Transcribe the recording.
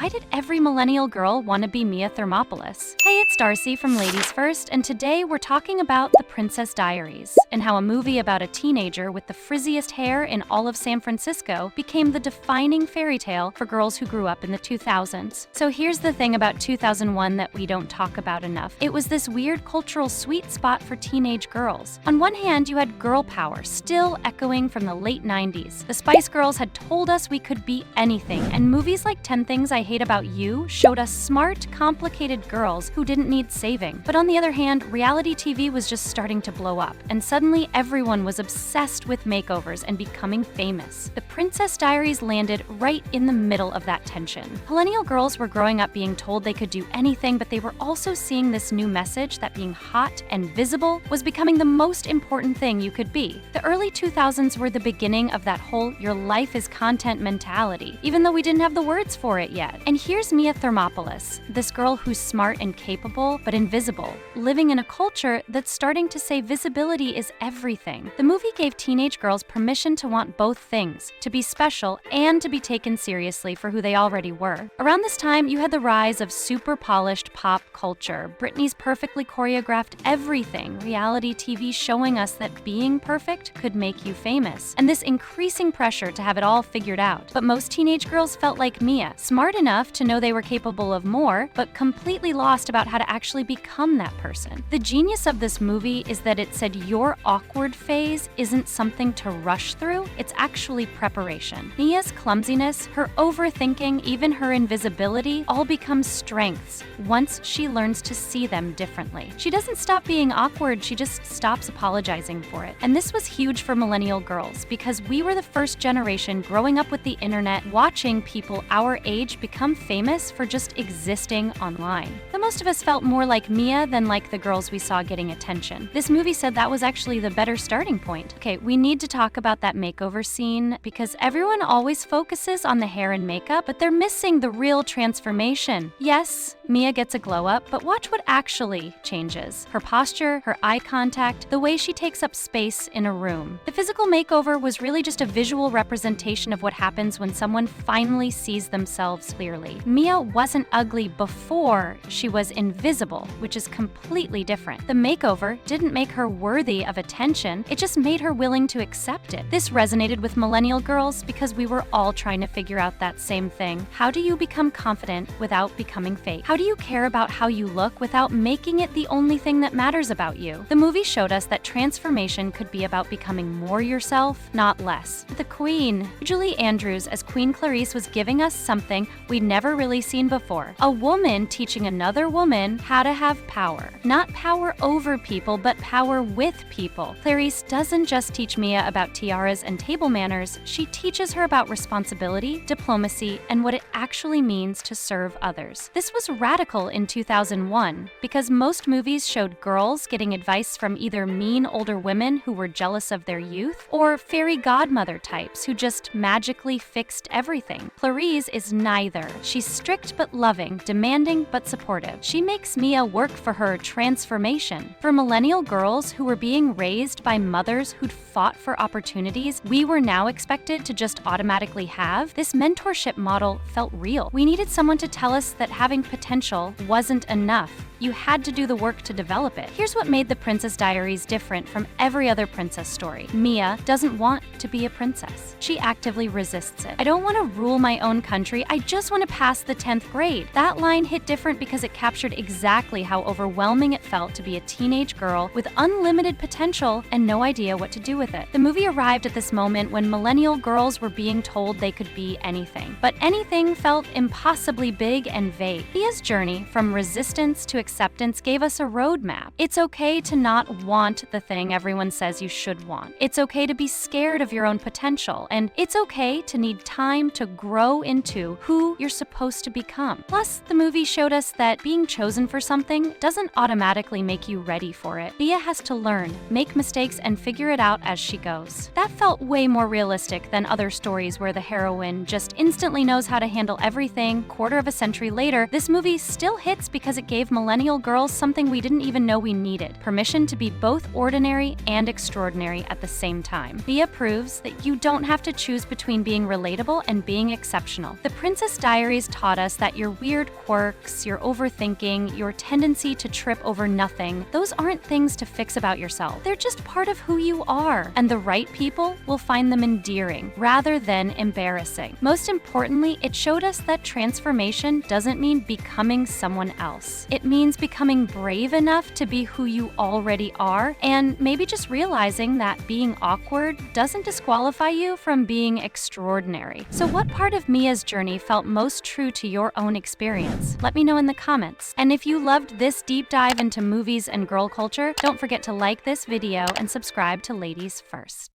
why did every millennial girl want to be Mia Thermopolis? Hey, it's Darcy from Ladies First, and today we're talking about The Princess Diaries, and how a movie about a teenager with the frizziest hair in all of San Francisco became the defining fairy tale for girls who grew up in the 2000s. So here's the thing about 2001 that we don't talk about enough. It was this weird cultural sweet spot for teenage girls. On one hand, you had girl power, still echoing from the late 90s. The Spice Girls had told us we could be anything, and movies like 10 Things I Hate About You showed us smart, complicated girls who didn't need saving. But on the other hand, reality TV was just starting to blow up, and suddenly everyone was obsessed with makeovers and becoming famous. The Princess Diaries landed right in the middle of that tension. Millennial girls were growing up being told they could do anything, but they were also seeing this new message that being hot and visible was becoming the most important thing you could be. The early 2000s were the beginning of that whole your life is content mentality, even though we didn't have the words for it yet. And here's Mia Thermopolis, this girl who's smart and capable, but invisible, living in a culture that's starting to say visibility is everything. The movie gave teenage girls permission to want both things, to be special and to be taken seriously for who they already were. Around this time, you had the rise of super polished pop culture, Britney's perfectly choreographed everything, reality TV showing us that being perfect could make you famous, and this increasing pressure to have it all figured out. But most teenage girls felt like Mia, smart enough to know they were capable of more, but completely lost about how to actually become that person. The genius of this movie is that it said your awkward phase isn't something to rush through, it's actually preparation. Mia's clumsiness, her overthinking, even her invisibility, all become strengths once she learns to see them differently. She doesn't stop being awkward, she just stops apologizing for it. And this was huge for millennial girls because we were the first generation growing up with the internet, watching people our age become famous for just existing online. But most of us felt more like Mia than like the girls we saw getting attention. This movie said that was actually the better starting point. Okay, we need to talk about that makeover scene because everyone always focuses on the hair and makeup, but they're missing the real transformation. Yes, Mia gets a glow up, but watch what actually changes. Her posture, her eye contact, the way she takes up space in a room. The physical makeover was really just a visual representation of what happens when someone finally sees themselves clearly. Mia wasn't ugly before she was invisible, which is completely different. The makeover didn't make her worthy of attention, it just made her willing to accept it. This resonated with millennial girls because we were all trying to figure out that same thing. How do you become confident without becoming fake? How do you care about how you look without making it the only thing that matters about you? The movie showed us that transformation could be about becoming more yourself, not less. The Queen, Julie Andrews as Queen Clarisse, was giving us something we'd never really seen before. A woman teaching another woman how to have power. Not power over people, but power with people. Clarisse doesn't just teach Mia about tiaras and table manners, she teaches her about responsibility, diplomacy, and what it actually means to serve others. This was radical in 2001 because most movies showed girls getting advice from either mean older women who were jealous of their youth or fairy godmother types who just magically fixed everything. Clarisse is neither. She's strict but loving, demanding but supportive. She makes Mia work for her transformation. For millennial girls who were being raised by mothers who'd fought for opportunities we were now expected to just automatically have, this mentorship model felt real. We needed someone to tell us that having potential wasn't enough. You had to do the work to develop it. Here's what made The Princess Diaries different from every other princess story. Mia doesn't want to be a princess. She actively resists it. I don't want to rule my own country, I just want to pass the 10th grade. That line hit different because it captured exactly how overwhelming it felt to be a teenage girl with unlimited potential and no idea what to do with it. The movie arrived at this moment when millennial girls were being told they could be anything. But anything felt impossibly big and vague. Mia's journey from resistance to acceptance gave us a roadmap. It's okay to not want the thing everyone says you should want. It's okay to be scared of your own potential, and it's okay to need time to grow into who you're supposed to become. Plus, the movie showed us that being chosen for something doesn't automatically make you ready for it. Mia has to learn, make mistakes, and figure it out as she goes. That felt way more realistic than other stories where the heroine just instantly knows how to handle everything. Quarter of a century later, this movie still hits because it gave millennials millennial girls something we didn't even know we needed: permission to be both ordinary and extraordinary at the same time. Mia proves that you don't have to choose between being relatable and being exceptional. The Princess Diaries taught us that your weird quirks, your overthinking, your tendency to trip over nothing, those aren't things to fix about yourself. They're just part of who you are, and the right people will find them endearing rather than embarrassing. Most importantly, it showed us that transformation doesn't mean becoming someone else. It means becoming brave enough to be who you already are, and maybe just realizing that being awkward doesn't disqualify you from being extraordinary. So what part of Mia's journey felt most true to your own experience? Let me know in the comments. And if you loved this deep dive into movies and girl culture, don't forget to like this video and subscribe to Ladies First.